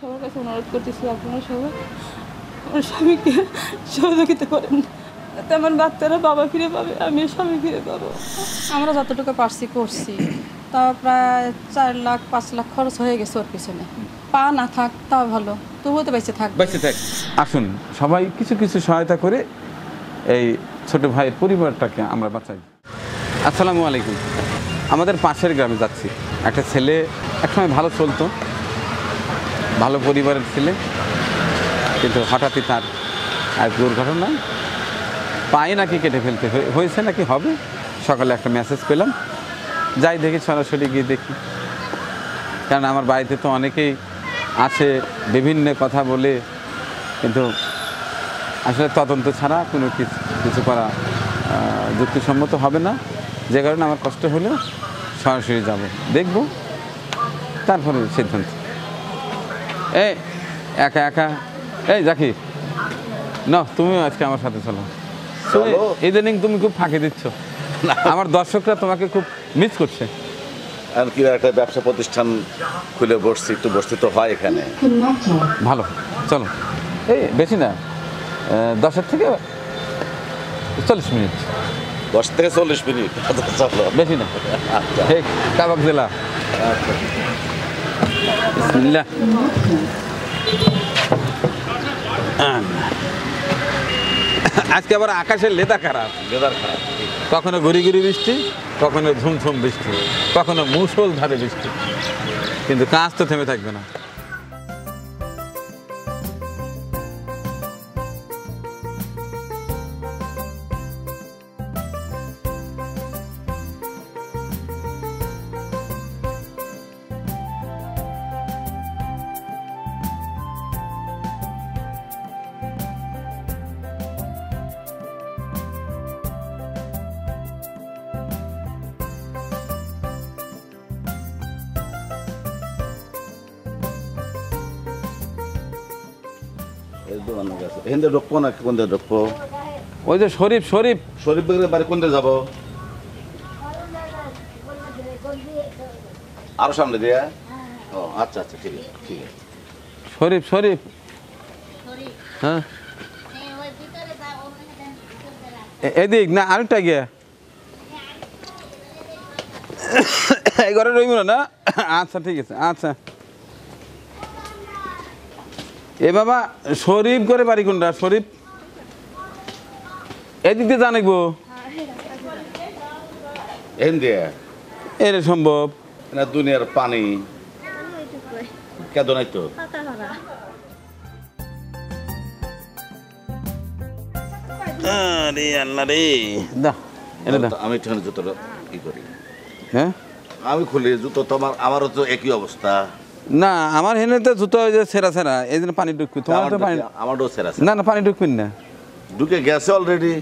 সবার কাছে অনুরোধ করতেছি আপনারা সবাই আমার স্বামীকে সহযোগিতা করেন, যাতে আমার বাচ্চারা বাবা ফিরে পাবে, আমি স্বামী ফিরে পাবো। আমরা যতটুকু পারছি করছি, তাও প্রায় 4 লাখ 5 লাখ খরচ হয়ে গেছে ওর পিছনে। পা না থাক তাও ভালো, তবুও তো বেঁচে থাক। আসুন সবাই কিছু কিছু সহায়তা করে এই ছোট ভাইয়ের পরিবারটাকে আমরা বাঁচাই। আসসালামু আলাইকুম। আমাদের পাশের গ্রামে যাচ্ছি। একটা ছেলে একসময় ভালো চলতো, ভালো পরিবারের ছেলে, কিন্তু হঠাৎই তার এক দুর্ঘটনায় পায়ে নাকি কেটে ফেলতে হয়েছে, নাকি হবে। সকালে একটা মেসেজ পেলাম, যাই দেখি, সরাসরি গিয়ে দেখি। কারণ আমার বাড়িতে তো অনেকেই আছে, বিভিন্ন কথা বলে, কিন্তু আসলে তদন্ত ছাড়া কোনো কিছু করা যুক্তিসম্মত হবে না। যে কারণে আমার কষ্ট হলেও সরাসরি যাব, দেখব, তারপরে সিদ্ধান্ত। এই একা একা, এই জাকি না, তুমিও আজকে আমার সাথে চলো। ইদানিং তুমি খুব ফাঁকি দিচ্ছ, আমার দর্শকরা তোমাকে খুব মিস করছে। আর কি একটা ব্যবসা প্রতিষ্ঠান খুলে বসছি, একটু বসতে তো হয় এখানে। ভালো, চলো। এই বেশি না, 10 থেকে 40 মিনিট। 10 থেকে 40 মিনিট, চলো। বেশি না, ঠিক কাবাক জেলা। বিসমিল্লাহ। আজকে আবার আকাশের লেদা খারাপ, কখনো ঘুরি ঘুরি বৃষ্টি, কখনো ঝুমঝুম বৃষ্টি, কখনো মুষলধারে বৃষ্টি, কিন্তু কাজ তো থেমে থাকবে না। এখান থেকে ঢুকবো না, কোন দিকে ঢুকবো? ওই যে শরীফ শরীফ শরীফ বেগের বাড়ি কোন দিকে যাবো? আরো সামনে দিয়ে? ও আচ্ছা আচ্ছা, ঠিক আছে ঠিক আছে। শরীফ শরীফ, হ্যাঁ এদিক না, আরেকটা গিয়া এই ঘরে রইব না। আচ্ছা ঠিক আছে, আচ্ছা। এ বাবা, শরীফ করে বাড়ি কোনটা? শরীফ এদিক দিয়ে জানাইবো এখান দিয়ে? এর সম্ভব না, দুনিয়ার পানি কেদ নাই তো। আরে আল্লাহ রে, দা এটা দা। আমি এখানে জুতোটা কি করি? হ্যাঁ আমি খুলি জুতো, তোমার আমারও তো একই অবস্থা। না, আমার হেনে তো জুতো ওই যে সেরা সেরা, এই জন্য পানি ঢুকবি। তোমার তো পানি, আমারও সেরা না না, পানি ঢুকবি না। ঢুকে গেছে অলরেডি।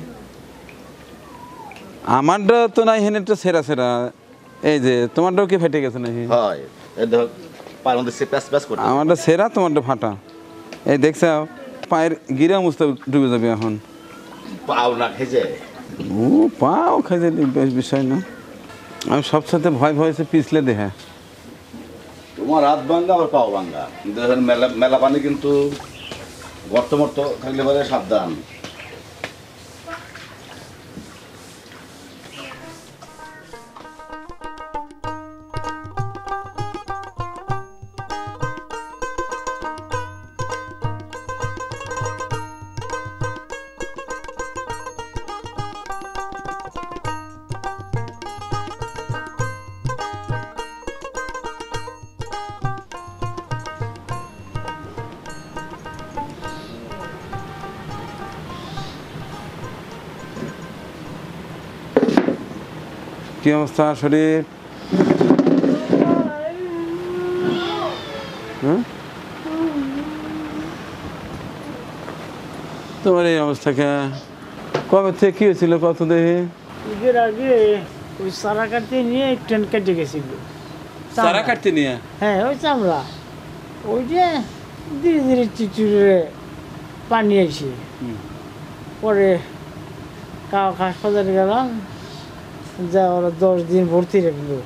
আমারটা তো নাই, হেনে তো সেরা সেরা। এই যে তোমারটাও কি ফেটে গেছে নাকি? হয়, এই দেখো পায়ের মধ্যে সে প্যাস প্যাস করে। আমারটা সেরা, তোমারটা ফাটা। এই দেখছ, পায়ের গিরা মুছতে ডুবে যাবে এখন। পাও না খেয়ে, ও পাও খাইতে বেশ বিষয় না। আমি সবসাথে ভয় ভয়েছে পিছলে দেহা। তোমার হাত ভাঙ্গা আবার পাও ভাঙ্গা, কিন্তু মেলা মেলা পানি, কিন্তু গর্ত মর্ত থাকলে পরে সাবধান। কি অবস্থা শরীর? তোমার এই অবস্থাকে কবে থেকে কি হয়েছিল কত দেখে? ঈদের আগে ওই চারা কাটতে নিয়ে ট্রেন কেটে গেছিল। চারা কাটতে নিয়ে? হ্যাঁ, ওই চামড়া, ওই যে ধীরে ধীরে চিচুড়ে পানি আসে। পরে কাউ হাসপাতালে গেলাম, যা ওরা 10 দিন ভর্তি রাখলো।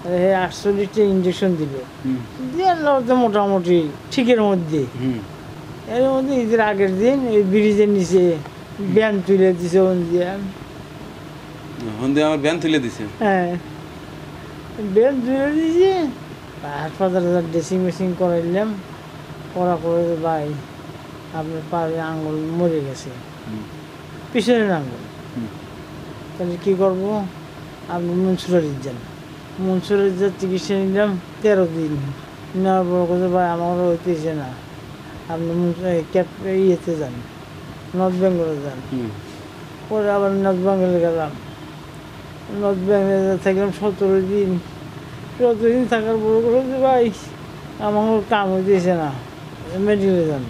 48টা ইঞ্জেকশন দিল, দিয়ে তো মোটামুটি ঠিকের মধ্যে। এর মধ্যে ঈদের আগের দিন এই ব্রিজের নিচে ব্যান তুলে দিছে আমার ব্যান তুলে দিছে। হ্যাঁ, ব্যান তুলে দিয়েছে। হাসপাতালে ড্রেসিং মেশিং করাইলাম, করা করে ভাই আপনার পায়ে আঙুল মরে গেছে, পিছনের আঙুল। তাহলে কী করবো? আপনি মনসুরারি যান। মনসুরারি যা চিকিৎসা নিলাম 13 দিন, নেওয়ার পর কথা ভাই আমারও হইতেছে না, আপনি ইয়েতে যান, নর্থ বেঙ্গলে যান। পরে আবার নর্থ বেঙ্গলে গেলাম, নর্থ বেঙ্গলে থাকলাম 17 দিন। 17 দিন থাকার পর বলছে ভাই আমার কাম হইতেছে না, মেডিকেলে যান।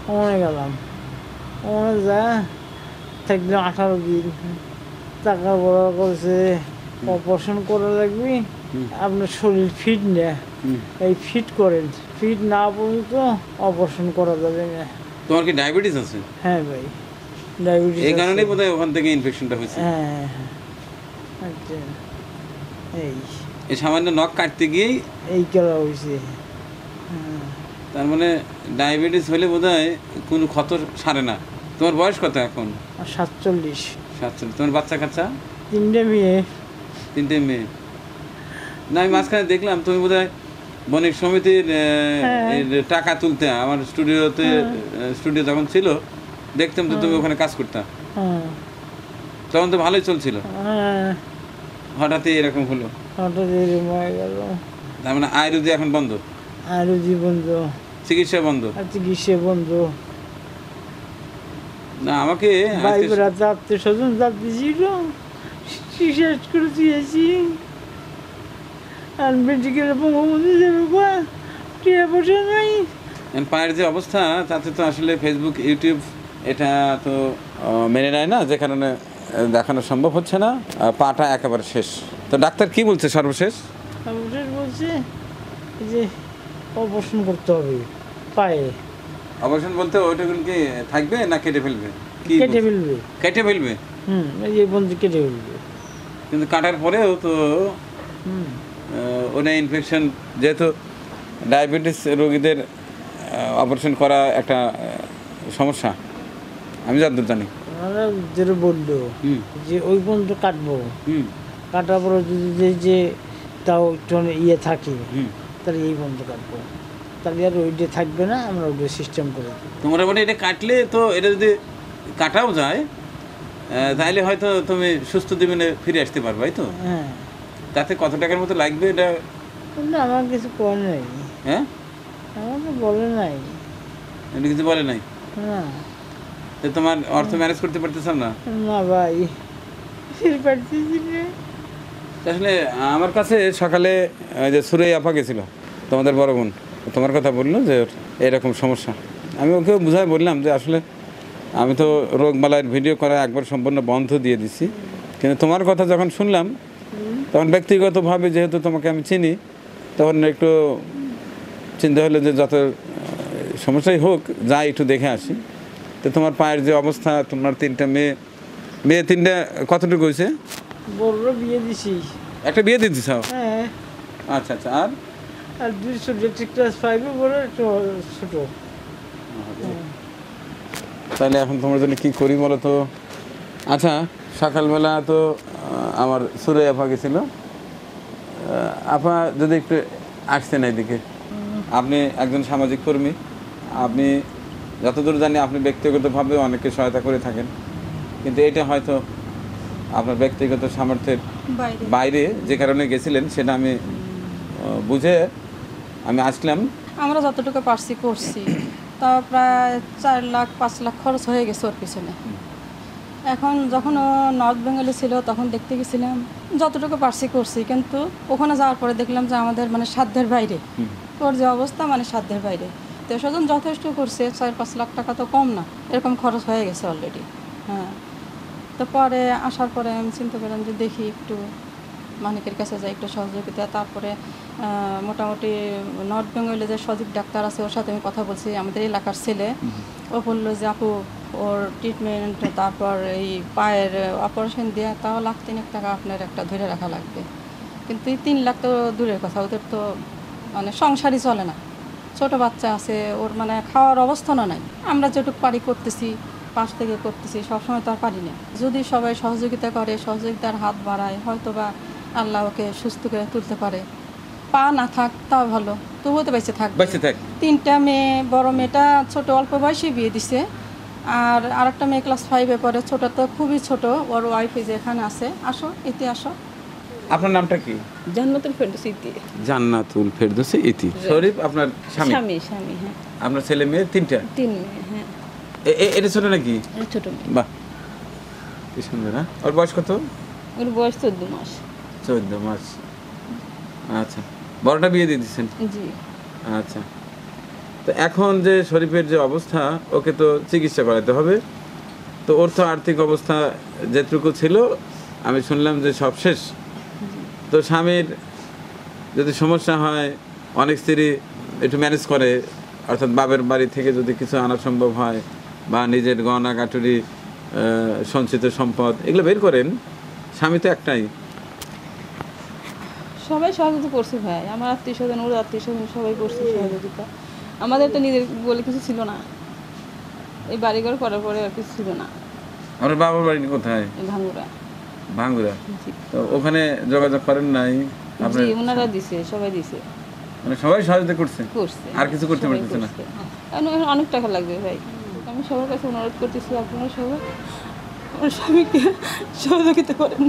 ওখানে গেলাম, ওখানে যা থাকলাম 18 দিন। টাকা বড় করছে, অপারেশন করা লাগবে, আপনার শরীর ফিট না, এই ফিট করেন, ফিট না পর্যন্ত অপারেশন করা যাবে না। তোমার কি ডায়াবেটিস আছে? হ্যাঁ ভাই, ডায়াবেটিস। এই কারণেই বোধহয় ওখান থেকে ইনফেকশনটা হয়েছে। হ্যাঁ, আচ্ছা, এই সামান্য নখ কাটতে গিয়েই এই করা হয়েছে। তার মানে ডায়াবেটিস হলে বোধহয় কোনো ক্ষত সারে না। তোমার বয়স কত এখন? 47। 47। তোমার বাচ্চা কাচ্চা? 3টে মেয়ে। 3টে মেয়ে। না, আমি মাঝখানে দেখলাম তুমি বোধহয় বণিক সমিতির টাকা তুলতে আমার স্টুডিও যখন ছিল দেখতাম তো তুমি ওখানে কাজ করতা। তখন তো ভালোই চলছিল, হঠাৎই এরকম হলো। হঠাৎ এরকম হয়ে গেল। তার মানে আয়ুর্বেদি এখন বন্ধ? আয়ুর্বেদি বন্ধ, চিকিৎসা বন্ধ। চিকিৎসা বন্ধ। না, আমাকে বাইবের হাতে আত্মীয় স্বজন যাতে ছিল শেষ করে দিয়েছি। আর মেডিকেল বঙ্গবন্ধু যাবে টিয়া পয়সা নাই। পায়ের যে অবস্থা তাতে তো আসলে ফেসবুক ইউটিউব এটা তো মেনে নেয় না, যে কারণে দেখানো সম্ভব হচ্ছে না। পাটা একেবারে শেষ। তো ডাক্তার কি বলছে সর্বশেষ? সর্বশেষ বলছে যে অপারেশন করতে হবে পায়ে। অপারেশন বলতে ওইটা কি থাকবে না কেটে ফেলবে? কেটে ফেলবে। কেটে ফেলবে? এই বন্ধু কেটে ফেলবে। কিন্তু কাটার পরেও তো ওটা ইনফেকশন, যেহেতু ডায়াবেটিস রোগীদের অপারেশন করা একটা সমস্যা, আমি যতদূর জানি। ওনারা যেটা বললো যে ওই পর্যন্ত কাটবো, কাটার পরে যদি যে তাও একটু ইয়ে থাকে তাহলে এই পর্যন্ত কাটবো, তাহলে আর ওইটা থাকবে না, আমরা ওইটা সিস্টেম করে দেবো। তোমরা মানে এটা কাটলে তো এটা যদি কাটাও যায় তাহলে হয়তো তুমি সুস্থ জীবনে ফিরে আসতে পারবে, তাই তো? হ্যাঁ। তাতে কত টাকার মতো লাগবে এটা? আমার কিছু করে নাই। হ্যাঁ, আমাকে বলে নাই। এটা কিছু বলে নাই? না। তো তোমার অর্থ ম্যানেজ করতে পারতেছ না? না ভাই, পারতেছি না। আসলে আমার কাছে সকালে যে সুরাই আপা গেছিল, তোমাদের বড় বোন, তোমার কথা বললো যে এরকম সমস্যা। আমি ওকে বুঝাই বললাম যে আসলে আমি তো রোগবালাইয়ের ভিডিও করা একবার সম্পূর্ণ বন্ধ দিয়ে দিছি, কিন্তু তোমার কথা যখন শুনলাম তখন ব্যক্তিগতভাবে যেহেতু তোমাকে আমি চিনি, তখন একটু চিন্তা হলো যে যত সমস্যাই হোক যাই একটু দেখে আসি। তো তোমার পায়ের যে অবস্থা, তোমার 3টা মেয়ে 3টা কতটুকু হয়েছে? বড় বিয়ে দিছি। একটা বিয়ে দিয়ে দিছ? হ্যাঁ। আচ্ছা আচ্ছা। আর 2 ছোট, ক্লাস 5-এ বড়, একটু ছোট। তাহলে এখন তোমার জন্য কি করি বলো তো? আচ্ছা, সকালবেলা তো আমার সুরে আপা গেছিল। আপা যদি একটু আসতেন এদিকে। আপনি একজন সামাজিক কর্মী, আপনি যতদূর জানি আপনি ব্যক্তিগতভাবে অনেককে সহায়তা করে থাকেন, কিন্তু এটা হয়তো আপনার ব্যক্তিগত সামর্থ্যের বাইরে, যে কারণে গেছিলেন সেটা আমি বুঝে আমি আসলাম। আমরা যতটুকু পারছি করছি, তা প্রায় 4 লাখ 5 লাখ খরচ হয়ে গেছে ওর পিছনে। এখন যখন ও নর্থ বেঙ্গলে ছিল তখন দেখতে গেছিলাম, যতটুকু পারছি করছি, কিন্তু ওখানে যাওয়ার পরে দেখলাম যে আমাদের মানে সাধ্যের বাইরে, ওর যে অবস্থা মানে সাধ্যের বাইরে। তো সেজন যথেষ্ট করছে, 4-5 লাখ টাকা তো কম না, এরকম খরচ হয়ে গেছে অলরেডি। হ্যাঁ, তো পরে আসার পরে আমি চিন্তা করলাম যে দেখি একটু মানিকের কাছে যাই, একটু সহযোগিতা। তারপরে মোটামুটি নর্থ বেঙ্গলে যে সজীব ডাক্তার আছে ওর সাথে আমি কথা বলছি, আমাদের এলাকার ছেলে। ও বললো যে আপু ওর ট্রিটমেন্ট, তারপর এই পায়ের অপারেশন দেওয়া, তাও 1,00,000 টাকা আপনার একটা ধরে রাখা লাগবে। কিন্তু এই 3 লাখ তো দূরের কথা, ওদের তো মানে সংসারই চলে না। ছোট বাচ্চা আছে, ওর মানে খাওয়ার অবস্থানও নাই। আমরা যেটুকু পারি করতেছি, পাশ থেকে করতেছি, সবসময় তো আর পারি না। যদি সবাই সহযোগিতা করে, সহযোগিতার হাত বাড়ায়, হয়তো বা আল্লাহ ওকে সুস্থ করে তুলতে পারে। পা না থাক তাও ভালো, তবুও তো বেঁচে থাক। বেঁচে থাক। 3টা মেয়ে, বড় মেয়েটা ছোট, অল্প বয়সে বিয়ে দিছে। আর আরেকটা মেয়ে ক্লাস 5-এ পড়ে, ছোট তো খুবই ছোট। ওর ওয়াইফ যে এখানে আছে, আসো এতে আসো। আপনার নামটা কি? জান্নাতুল ফেরদৌসী ইতি। জান্নাতুল ফেরদৌসী ইতি। শরীফ আপনার স্বামী? স্বামী, হ্যাঁ। আপনার ছেলে মেয়ে 3টা? 3 মেয়ে, হ্যাঁ। এটা ছোট নাকি? এটা ছোট মেয়ে। বাহ, কি সুন্দর। হ্যাঁ, ওর বয়স কত? ওর বয়স 14 মাস। 14 মাস। আচ্ছা, বড়টা বিয়ে দিয়ে দিচ্ছেন? জি। আচ্ছা, তো এখন যে শরীফের যে অবস্থা, ওকে তো চিকিৎসা করাতে হবে। তো ওর তো আর্থিক অবস্থা যেটুকু ছিল আমি শুনলাম যে সব শেষ। তো স্বামীর যদি সমস্যা হয়, অনেক স্ত্রী একটু ম্যানেজ করে, অর্থাৎ বাপের বাড়ি থেকে যদি কিছু আনা সম্ভব হয় বা নিজের গহনা গাটুরি, সঞ্চিত সম্পদ এগুলো বের করেন। স্বামী তো একটাই। সবাই সহযোগিতা করছে ভাই, আমার আত্মীয়-স্বজন, ওর আত্মীয়-স্বজন সবাই করছে সহযোগিতা। আমাদের তো নিজের বলে কিছু ছিল না, এই বাড়িঘর করার পরে আর কিছু ছিল না। আমার বাবার বাড়ি কোথায়? ভাঙ্গুরা। ভাঙ্গুরা। জি। তো ওখানে যোগাযোগ করেন নাই? জি, ওনারা দিছে, সবাই দিছে। মানে সবাই সহযোগিতা করছে? করছে। আর কিছু করতে সবাই পারতেছে না? করছে। এখন অনেক টাকা লাগবে ভাই। আমি সবার কাছে অনুরোধ করতেছি, আপনারা সবাই আমার স্বামীকে সহযোগিতা করেন,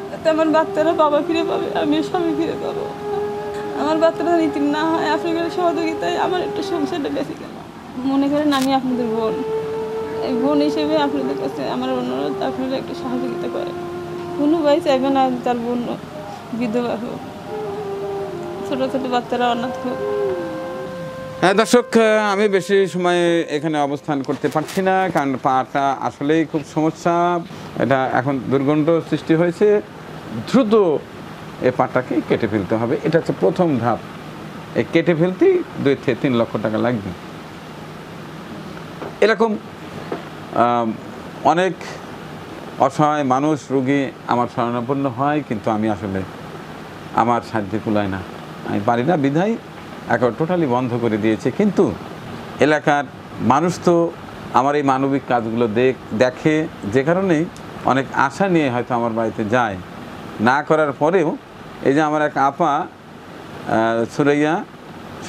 যাতে আমার বাচ্চারা বাবা ফিরে পাবে, আমিও স্বামী ফিরে পাবো। আমার বাচ্চারা নীতি না হয়, আপনাদের সহযোগিতায় আমার একটু সংসারটা বেশি গেল। মনে করেন আমি আপনাদের বোন, এই বোন হিসেবে আপনাদের কাছে আমার অনুরোধ, আপনারা একটু সহযোগিতা করেন। কোনো ভাই চাইবে না তার বোন বিধবা হোক, ছোটো ছোটো বাচ্চারা অনাথ হোক। হ্যাঁ দর্শক, আমি বেশি সময় এখানে অবস্থান করতে পারছি না, কারণ পাটা আসলেই খুব সমস্যা। এটা এখন দুর্গন্ধ সৃষ্টি হয়েছে। দ্রুত এই পাটাকে কেটে ফেলতে হবে। এটা হচ্ছে প্রথম ধাপ। এই কেটে ফেলতেই 2 থেকে 3 লক্ষ টাকা লাগবে। এরকম অনেক অসহায় মানুষ, রোগী আমার শরণাপন্ন হয়, কিন্তু আমি আসলে আমার সাধ্যে কুলায় না, আমি পারি না, বিধায় একেবারে টোটালি বন্ধ করে দিয়েছে। কিন্তু এলাকার মানুষ তো আমার এই মানবিক কাজগুলো দেখে, যে কারণেই অনেক আশা নিয়ে হয়তো আমার বাড়িতে যায়। না করার পরেও এই যে আমার এক আপা সুরাইয়া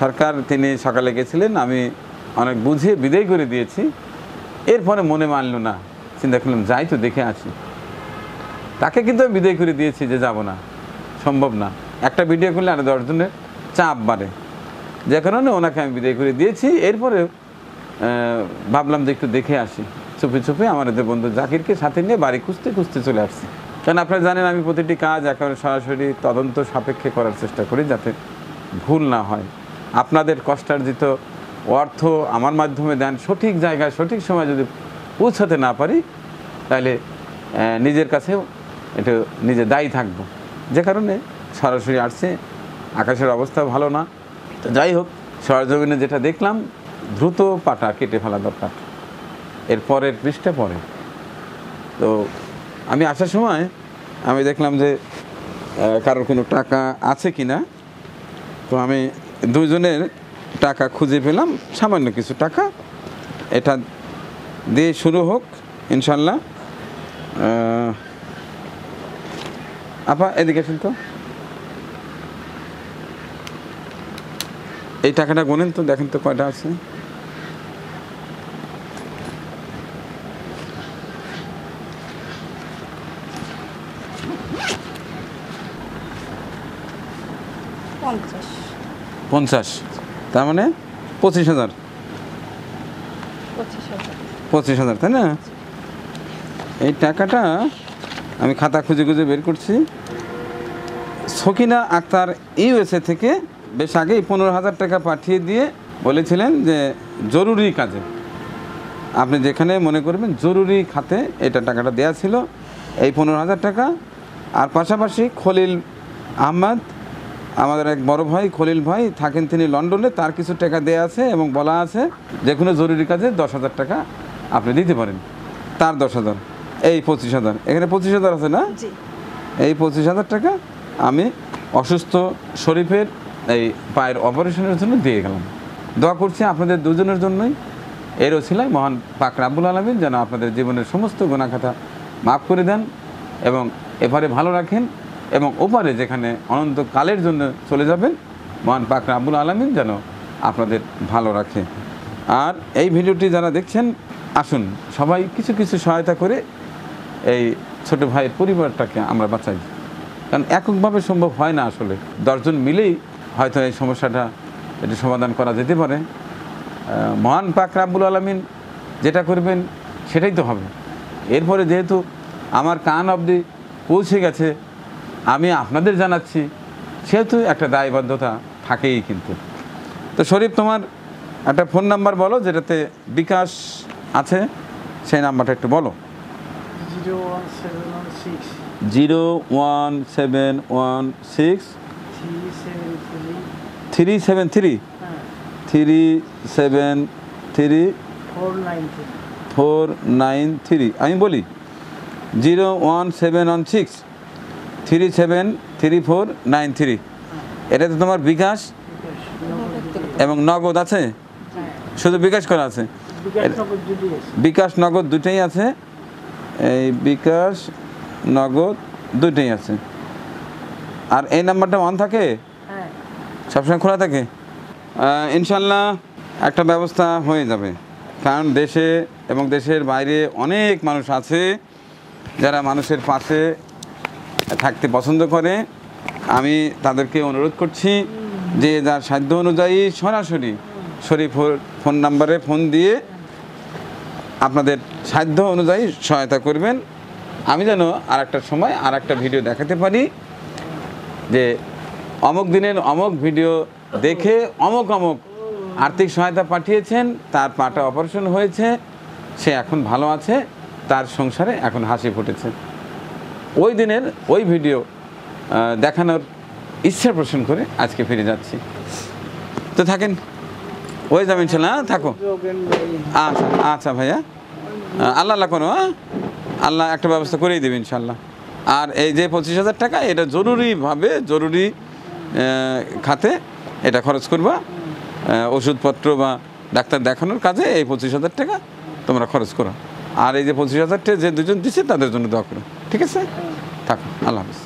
সরকার, তিনি সকালে গেছিলেন, আমি অনেক বুঝিয়ে বিদায় করে দিয়েছি। এরপরে মনে মানল না, চিন্তা করলাম যাই তো দেখে আসি। তাকে কিন্তু আমি বিদায় করে দিয়েছি যে যাব না, সম্ভব না। একটা ভিডিও করলে আর 10 জনের চাপ বাড়ে, যে কারণে ওনাকে আমি বিদায় করে দিয়েছি। এরপরে ভাবলাম যে একটু দেখে আসি। চুপে চুপে আমার যে বন্ধু জাকিরকে সাথে নিয়ে বাড়ি খুঁজতে খুঁজতে চলে আসছি। কারণ আপনারা জানেন আমি প্রতিটি কাজ একেবারে সরাসরি তদন্ত সাপেক্ষে করার চেষ্টা করি, যাতে ভুল না হয়। আপনাদের কষ্টার্জিত অর্থ আমার মাধ্যমে দেন, সঠিক জায়গায় সঠিক সময় যদি পৌঁছাতে না পারি, তাহলে নিজের কাছেও একটু নিজে দায়ী থাকবো। যে কারণে সরাসরি আসছে। আকাশের অবস্থা ভালো না, তো যাই হোক, সরজমিনে যেটা দেখলাম, দ্রুত পাটা কেটে ফেলা দরকার। এর পরের পৃষ্ঠা পরে তো আমি আসার সময় আমি দেখলাম যে কারোর কোনো টাকা আছে কি না। তো আমি 2 জনের টাকা খুঁজে পেলাম, সামান্য কিছু টাকা। এটা দিয়ে শুরু হোক ইনশাল্লাহ। আপা এদিকে আসুন তো, এই টাকাটা গোনেন তো, দেখেন তো কয়টা আছে। পঞ্চাশ। 50, তার মানে 25,000। 25,000। 25,000, তাই না? এই টাকাটা আমি খাতা খুঁজে খুঁজে বের করছি। সকিনা আক্তার ইউএসএ থেকে বেশ আগেই 15,000 টাকা পাঠিয়ে দিয়ে বলেছিলেন যে জরুরি কাজে, আপনি যেখানে মনে করবেন জরুরি খাতে এটা টাকাটা দেওয়া ছিল, এই 15,000 টাকা। আর পাশাপাশি খলিল আহমদ, আমাদের এক বড় ভাই খলিল ভাই, থাকেন তিনি লন্ডনে, তার কিছু টাকা দেওয়া আছে এবং বলা আছে যে কোনো জরুরি কাজে 10,000 টাকা আপনি দিতে পারেন। তার 10,000, এই 25,000, এখানে 25,000 আছে না? জি। এই 25,000 টাকা আমি অসুস্থ শরীফের এই পায়ের অপারেশনের জন্য দিয়ে গেলাম। দোয়া করছি আপনাদের দুজনের জন্যই, এর ওসিলায় মহান পাক রাব্বুল আলামিন যেন আপনাদের জীবনের সমস্ত গুনাহখাতা মাফ করে দেন এবং এপারে ভালো রাখেন, এবং ওপারে যেখানে অনন্তকালের জন্য চলে যাবেন মহান পাক রাব্বুল আলামিন যেন আপনাদের ভালো রাখে। আর এই ভিডিওটি যারা দেখছেন, আসুন সবাই কিছু কিছু সহায়তা করে এই ছোট ভাইয়ের পরিবারটাকে আমরা বাঁচাই। কারণ এককভাবে সম্ভব হয় না, আসলে 10 জন মিলেই হয়তো এই সমস্যাটা এটি সমাধান করা যেতে পারে। মহান পাক রাব্বুল আলামিন যেটা করবেন সেটাই তো হবে। এরপরে যেহেতু আমার কান অবধি পৌঁছে গেছে, আমি আপনাদের জানাচ্ছি, সেহেতু একটা দায়বদ্ধতা থাকেই। কিন্তু তো শরীফ, তোমার একটা ফোন নাম্বার বলো যেটাতে বিকাশ আছে, সেই নাম্বারটা একটু বলো। 01716 373 493। আমি বলি 01716 373493। এটাতে তোমার বিকাশ এবং নগদ আছে? শুধু বিকাশ করা আছে? বিকাশ নগদ দুটোই আছে। এই বিকাশ নগদ দুটোই আছে। আর এই নাম্বারটা অন থাকে? সবসময় খোলা থাকে? ইনশাল্লাহ একটা ব্যবস্থা হয়ে যাবে। কারণ দেশে এবং দেশের বাইরে অনেক মানুষ আছে যারা মানুষের পাশে থাকতে পছন্দ করে। আমি তাদেরকে অনুরোধ করছি যে যার সাধ্য অনুযায়ী সরাসরি শরীফুর ফোন নাম্বারে ফোন দিয়ে আপনাদের সাধ্য অনুযায়ী সহায়তা করবেন। আমি যেন আর একটা সময় আর একটা ভিডিও দেখাতে পারি যে অমুক দিনের অমুক ভিডিও দেখে অমুক অমুক আর্থিক সহায়তা পাঠিয়েছেন, তার পাটা অপারেশন হয়েছে, সে এখন ভালো আছে, তার সংসারে এখন হাসি ফুটেছে। ওই দিনের ওই ভিডিও দেখানোর ইচ্ছা পোষণ করে আজকে ফিরে যাচ্ছি। তো থাকেন, ওই যাবেন ছিল। হ্যাঁ, থাকো। আচ্ছা আচ্ছা ভাইয়া, আল্লাহ আল্লাহ করো। হ্যাঁ, আল্লাহ একটা ব্যবস্থা করেই দেবে ইনশাল্লাহ। আর এই যে 25,000 টাকা, এটা জরুরিভাবে জরুরি খাতে এটা খরচ করবা। ওষুধপত্র বা ডাক্তার দেখানোর কাজে এই 25,000 টাকা তোমরা খরচ করো। আর এই যে 25,000 টাকা যে দুজন দিচ্ছে তাদের জন্য দোয়া করো। ঠিক আছে? থাকো। আল্লাহ হাফিজ।